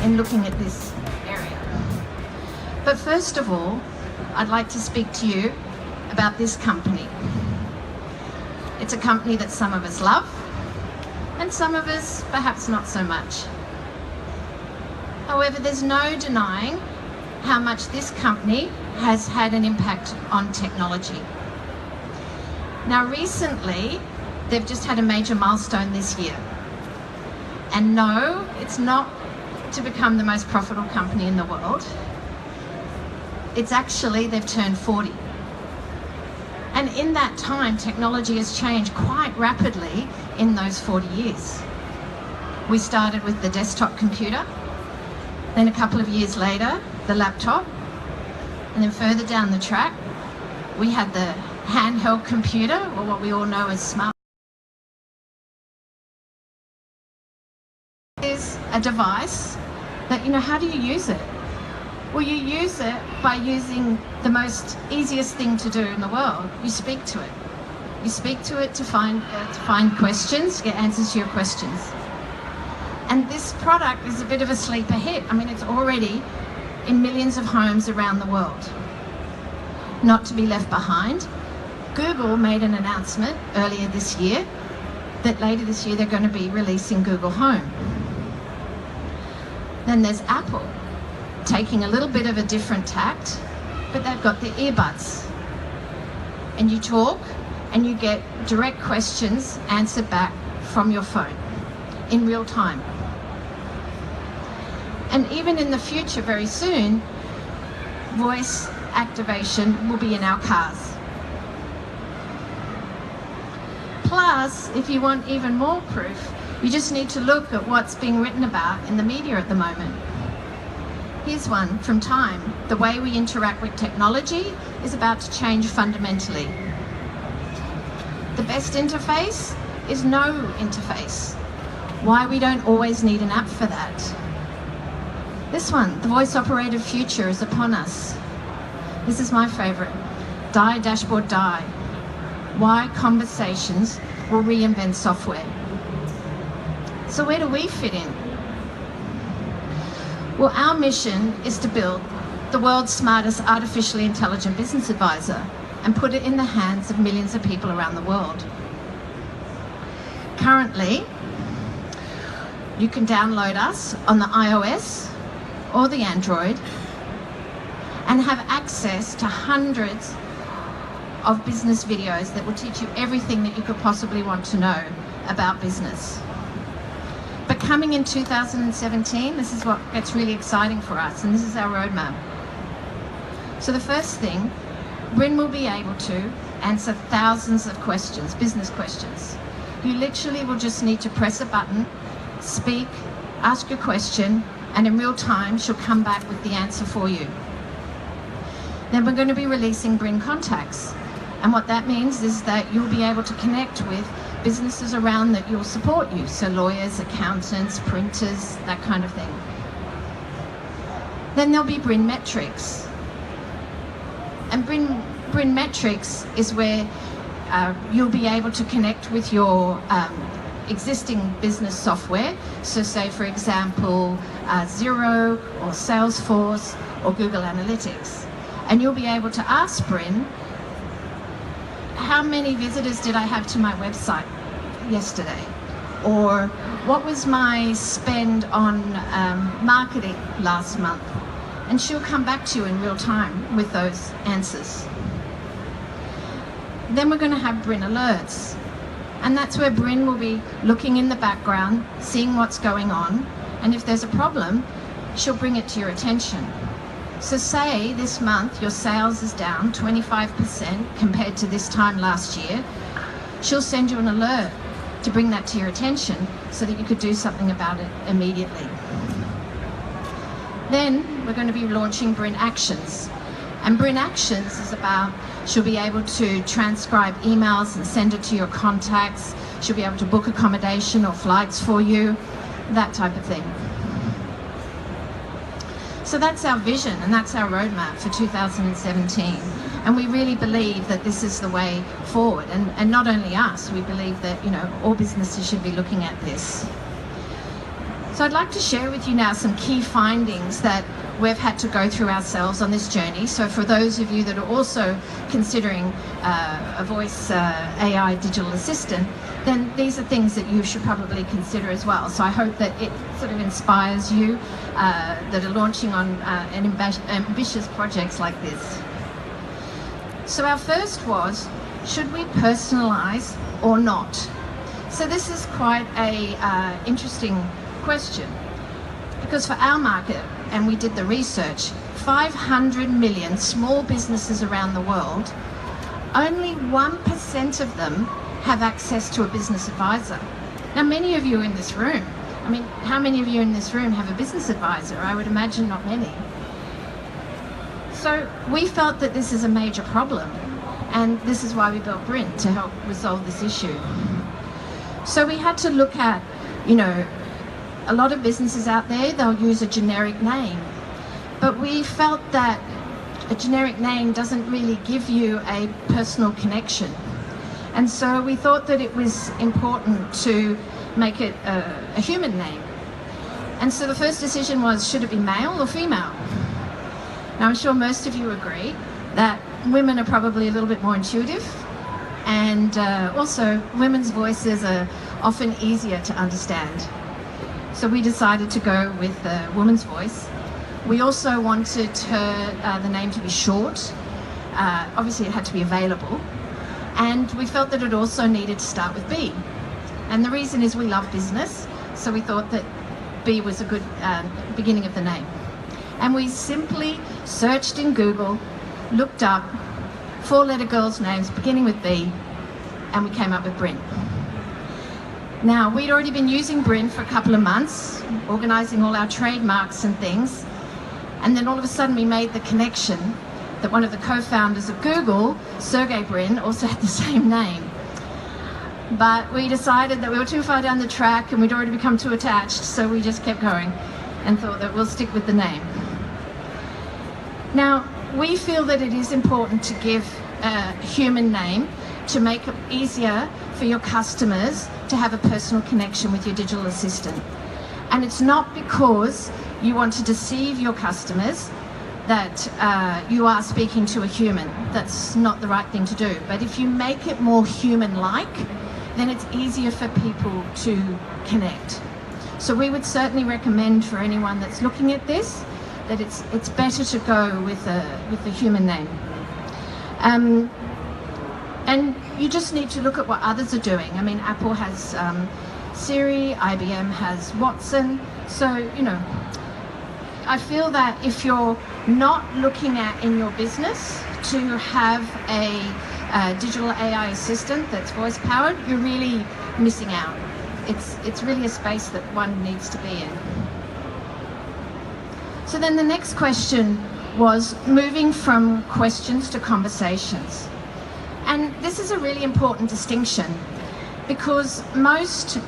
in looking at this area. But first of all, I'd like to speak to you about this company. It's a company that some of us love, and some of us perhaps not so much. However, there's no denying how much this company has had an impact on technology. Now recently, they've just had a major milestone this year. And no, it's not to become the most profitable company in the world. It's actually, they've turned 40. And in that time, technology has changed quite rapidly in those 40 years. We started with the desktop computer, then a couple of years later, the laptop, and then further down the track, we had the handheld computer, or what we all know as smart. Is a device that, how do you use it? Well, you use it by using the most easiest thing to do in the world. You speak to it. You speak to it to find questions, to get answers to your questions. And this product is a bit of a sleeper hit. I mean, it's already in millions of homes around the world. Not to be left behind, Google made an announcement earlier this year that later this year they're going to be releasing Google Home. Then there's Apple, taking a little bit of a different tact, but they've got the earbuds. And you talk and you get direct questions answered back from your phone in real time. And even in the future, very soon, voice activation will be in our cars. Plus, if you want even more proof, you just need to look at what's being written about in the media at the moment. Here's one from Time. The way we interact with technology is about to change fundamentally. The best interface is no interface. Why we don't always need an app for that. This one, the voice-operated future is upon us. This is my favorite. Die, dashboard, die. Why conversations will reinvent software. So where do we fit in? Well, our mission is to build the world's smartest artificially intelligent business advisor and put it in the hands of millions of people around the world. Currently, you can download us on the iOS or the Android and have access to hundreds of business videos that will teach you everything that you could possibly want to know about business. But coming in 2017, this is what gets really exciting for us, and this is our roadmap. So the first thing, BRiN will be able to answer thousands of questions, business questions. You literally will just need to press a button, speak, ask your question, and in real time, she'll come back with the answer for you. Then we're going to be releasing BRiN Contacts. And what that means is that you'll be able to connect with businesses around that will support you. So lawyers, accountants, printers, that kind of thing. Then there'll be BRiN Metrics. And BRiN Metrics is where you'll be able to connect with your existing business software. So say, for example, Xero or Salesforce or Google Analytics. And you'll be able to ask BRiN, how many visitors did I have to my website yesterday? Or what was my spend on marketing last month? And she'll come back to you in real time with those answers. Then we're going to have BRiN Alerts. And that's where BRiN will be looking in the background, seeing what's going on. And if there's a problem, she'll bring it to your attention. So say this month your sales is down 25% compared to this time last year, she'll send you an alert to bring that to your attention so that you could do something about it immediately. Then we're going to be launching BRiN Actions. And BRiN Actions is about, she'll be able to transcribe emails and send it to your contacts. She'll be able to book accommodation or flights for you, that type of thing. So that's our vision and that's our roadmap for 2017. And we really believe that this is the way forward. And not only us, we believe that, all businesses should be looking at this. So I'd like to share with you now some key findings that we've had to go through ourselves on this journey. So for those of you that are also considering a voice AI digital assistant, then these are things that you should probably consider as well. So I hope that it sort of inspires you that are launching on ambitious projects like this. So our first was, should we personalize or not? So this is quite a interesting question, because for our market, and we did the research, 500 million small businesses around the world, only 1% of them have access to a business advisor. Now, many of you in this room, I mean, how many of you in this room have a business advisor? I would imagine not many. So we felt that this is a major problem, and this is why we built BRiN, to help resolve this issue. So we had to look at, you know, a lot of businesses out there, they'll use a generic name, but we felt that a generic name doesn't really give you a personal connection. And so we thought that it was important to make it a human name. And so the first decision was, should it be male or female? Now, I'm sure most of you agree that women are probably a little bit more intuitive, and also women's voices are often easier to understand. So we decided to go with a woman's voice. We also wanted the name to be short. Obviously it had to be available. And we felt that it also needed to start with B. And the reason is we love business, so we thought that B was a good beginning of the name. And we simply searched in Google, looked up 4-letter girls' names beginning with B, and we came up with BRiN. Now, we'd already been using BRiN for a couple of months, organising all our trademarks and things, and then all of a sudden we made the connection that one of the co-founders of Google, Sergey Brin, also had the same name. But we decided that we were too far down the track and we'd already become too attached, so we just kept going and thought that we'll stick with the name. Now, we feel that it is important to give a human name to make it easier for your customers to have a personal connection with your digital assistant. And it's not because you want to deceive your customers that you are speaking to a human. That's not the right thing to do. But if you make it more human-like, then it's easier for people to connect. So we would certainly recommend for anyone that's looking at this that it's better to go with a human name. And you just need to look at what others are doing. I mean, Apple has Siri, IBM has Watson. So, you know, I feel that if you're not looking at in your business to have a digital AI assistant that's voice powered, you're really missing out. It's really a space that one needs to be in. So then the next question was moving from questions to conversations. And this is a really important distinction, because most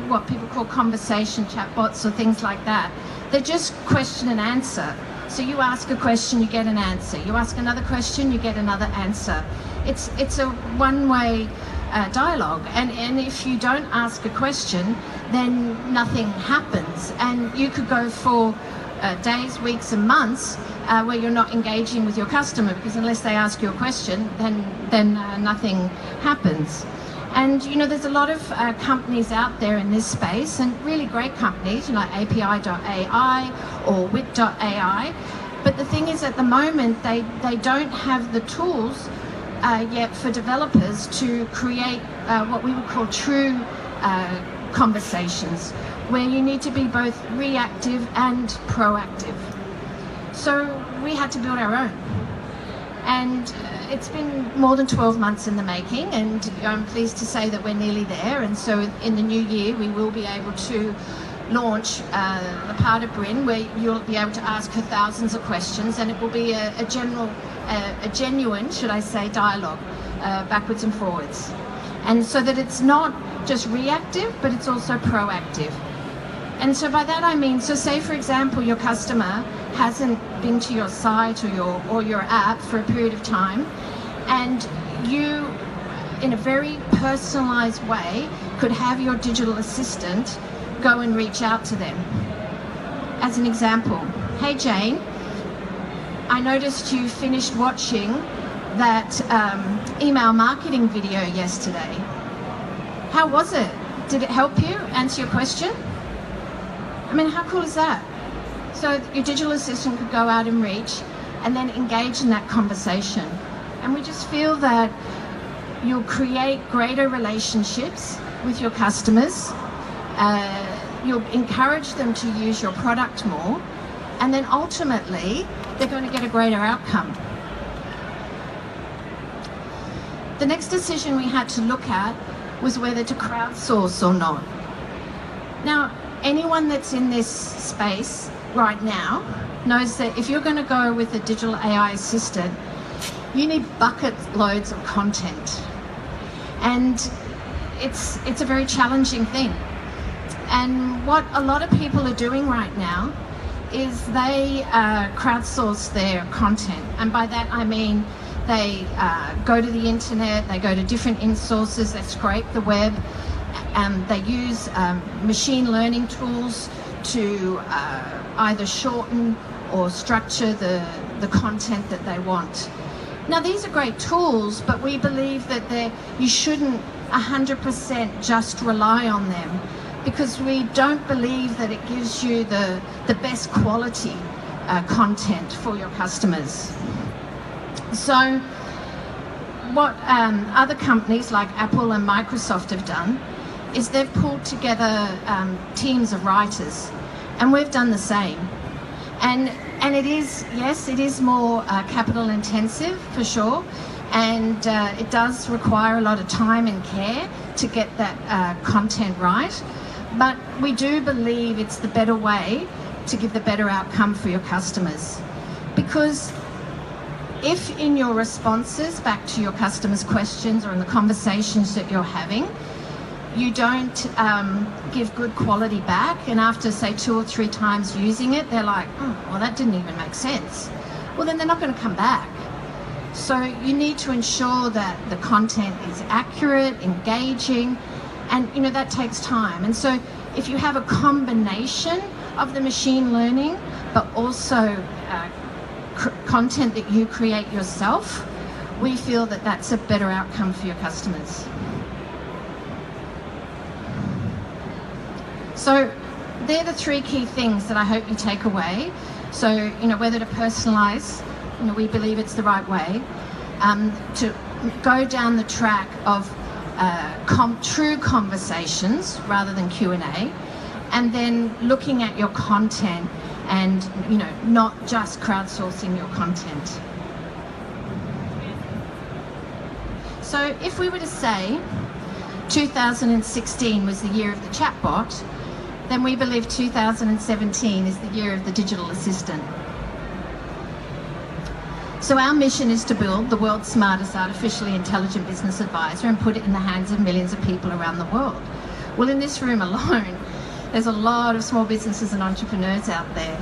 what people call conversation chatbots or things like that, they're just question and answer. So you ask a question, you get an answer. You ask another question, you get another answer. It's a one-way dialogue, and if you don't ask a question, then nothing happens. And you could go for days, weeks and months where you're not engaging with your customer, because unless they ask you a question, then nothing happens. And you know, there's a lot of companies out there in this space, and really great companies, you know, like API.ai or Wit.ai. But the thing is, at the moment, they don't have the tools yet for developers to create what we would call true conversations, where you need to be both reactive and proactive. So we had to build our own. And it's been more than 12 months in the making, and I'm pleased to say that we're nearly there. And so in the new year, we will be able to launch a part of BRiN where you'll be able to ask her thousands of questions, and it will be a genuine, should I say, dialogue, backwards and forwards. And so that it's not just reactive, but it's also proactive. And so by that I mean, so say for example, your customer hasn't been to your site or your app for a period of time, and you, in a very personalized way, could have your digital assistant go and reach out to them. As an example, hey Jane, I noticed you finished watching that email marketing video yesterday. How was it? Did it help you answer your question? I mean, how cool is that? So your digital assistant could go out and reach and then engage in that conversation. And we just feel that you'll create greater relationships with your customers. You'll encourage them to use your product more, and then ultimately they're going to get a greater outcome. The next decision we had to look at was whether to crowdsource or not. Now, anyone that's in this space right now knows that if you're going to go with a digital AI assistant, you need bucket loads of content. And it's a very challenging thing. And what a lot of people are doing right now is they crowdsource their content. And by that I mean they go to the internet, they go to different in-sources, they scrape the web, and they use machine learning tools to either shorten or structure the content that they want. Now, these are great tools, but we believe that you shouldn't 100% just rely on them, because we don't believe that it gives you the best quality content for your customers. So what other companies like Apple and Microsoft have done is they've pulled together teams of writers, and we've done the same. And it is, yes, it is more capital intensive for sure, and it does require a lot of time and care to get that content right. But we do believe it's the better way to give the better outcome for your customers. Because if in your responses back to your customers' questions or in the conversations that you're having, you don't give good quality back, and after say 2 or 3 times using it, they're like, oh, well, that didn't even make sense. Well, then they're not going to come back. So you need to ensure that the content is accurate, engaging, and that takes time. And so if you have a combination of the machine learning, but also content that you create yourself, we feel that that's a better outcome for your customers. So they're the 3 key things that I hope you take away. So, whether to personalize, we believe it's the right way, to go down the track of true conversations rather than Q&A, and then looking at your content and, not just crowdsourcing your content. So if we were to say 2016 was the year of the chatbot, then we believe 2017 is the year of the digital assistant. So our mission is to build the world's smartest artificially intelligent business advisor and put it in the hands of millions of people around the world. Well, in this room alone, there's a lot of small businesses and entrepreneurs out there.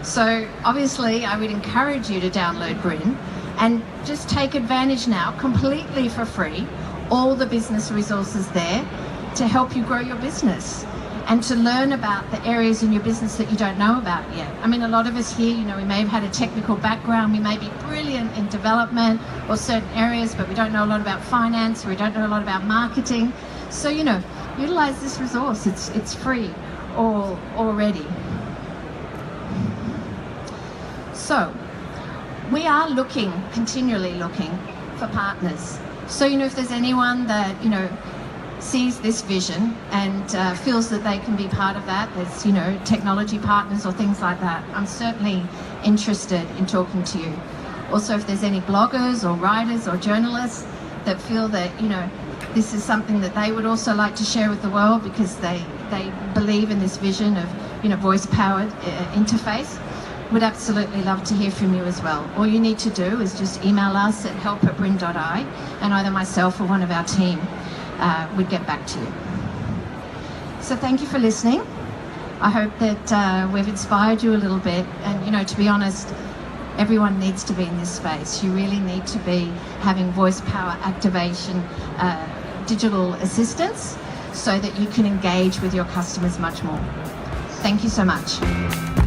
So obviously, I would encourage you to download BRiN and just take advantage now, completely for free, all the business resources there to help you grow your business and to learn about the areas in your business that you don't know about yet. I mean, a lot of us here, we may have had a technical background, we may be brilliant in development or certain areas, but we don't know a lot about finance, or we don't know a lot about marketing. So, utilize this resource. It's free already. So, we are continually looking for partners. So, if there's anyone that, sees this vision and feels that they can be part of that, there's, technology partners or things like that, I'm certainly interested in talking to you. Also, if there's any bloggers or writers or journalists that feel that, this is something that they would also like to share with the world because they believe in this vision of, voice-powered interface, would absolutely love to hear from you as well. All you need to do is just email us at help@BRiN.ai, and either myself or one of our team would get back to you. So thank you for listening. I hope that we've inspired you a little bit, and to be honest, everyone needs to be in this space. You really need to be having voice power activation digital assistants. So so that you can engage with your customers much more. Thank you so much.